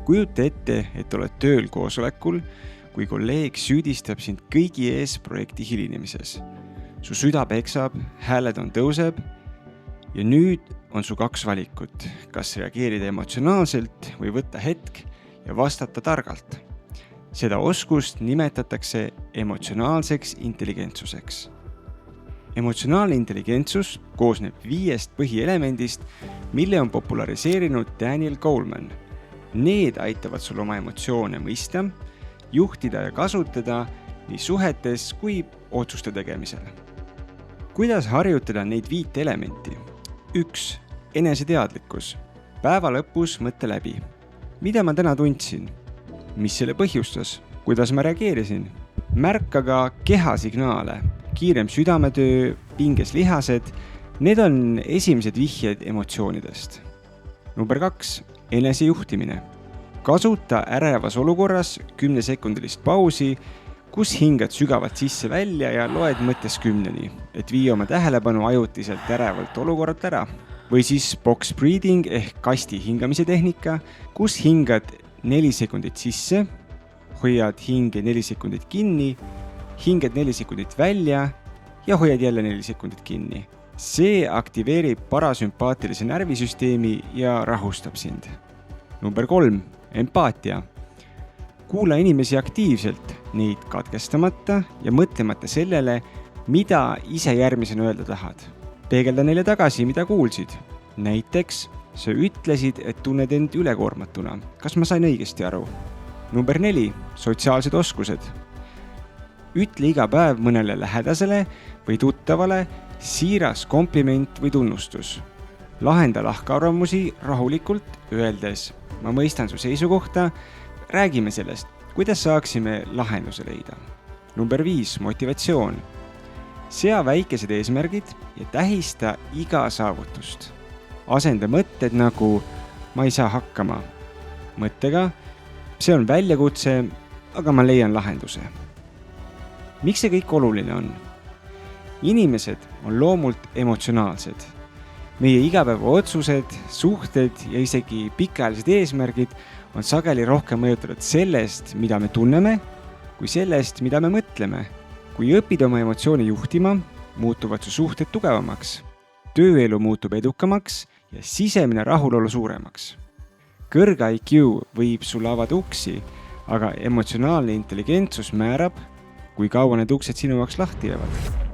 Kujuta ette, et oled tööl koosolekul, kui kolleeg süüdistab sind kõigi ees projekti hilinemises. Su süda peksab, hääled on tõuseb ja nüüd on su 2 valikut, kas reageerida emotsionaalselt või võtta hetk ja vastata targalt. Seda oskust nimetatakse emotsionaalseks intelligentsuseks. Emotsionaalne intelligentsus koosneb 5 põhielemendist, mille on populariseerinud Daniel Goleman. Need aitavad sul oma emotsioone mõista, juhtida ja kasutada nii suhetes kui otsuste tegemisel. Kuidas harjutada neid 5 elementi? 1. Eneseteadlikkus. Päeva lõpus mõtle läbi. Mida ma täna tundsin? Mis selle põhjustas? Kuidas ma reageerisin? Märka ka kehasignaale. Kiirem südametöö, pinges lihased. Need on esimesed vihjed emotsioonidest. Number 2. Enesejuhtimine. Kasuta ärevas olukorras 10-sekundilist pausi, kus hingad sügavalt sisse välja ja loed mõttes 10, et vii oma tähelepanu ajutiselt ärevalt olukorralt ära. Või siis box breathing ehk kasti hingamise tehnika, kus hingad 4 sekundit sisse, hoiad hinge 4 sekundit kinni, hingad 4 sekundit välja ja hoiad jälle 4 sekundit kinni. See aktiveerib parasümpaatilise närvisüsteemi ja rahustab sind. Number 3. Empaatia. Kuula inimesi aktiivselt, neid katkestamata ja mõtlemata sellele, mida ise järgmisena öelda tahad. Peegelda neile tagasi, mida kuulsid. Näiteks, sa ütlesid, et tunned end ülekoormatuna. Kas ma sain õigesti aru? Number 4. Sotsiaalsed oskused. Ütle iga päev mõnele lähedasele või tuttavale siiras kompliment või tunnustus. Lahenda lahkarvamusi rahulikult, öeldes, ma mõistan su seisukohta, räägime sellest, kuidas saaksime lahenduse leida. Number 5. Motivatsioon. Sea väikesed eesmärgid ja tähista iga saavutust. Asenda mõtted nagu ma ei saa hakkama. Mõttega, see on väljakutse, aga ma leian lahenduse. Miks see kõik oluline on? Inimesed on loomult emotsionaalsed. Meie igapäeva otsused, suhted ja isegi pikaajalised eesmärgid on sageli rohkem mõjutatud sellest, mida me tunneme, kui sellest, mida me mõtleme. Kui õpid oma emotsioone juhtima, muutuvad su suhted tugevamaks. Tööelu muutub edukamaks ja sisemine rahulolu suuremaks. Kõrge IQ võib sulle avada uksi, aga emotsionaalne intelligentsus määrab, kui kaua need uksed sinu jaoks lahti jäävad.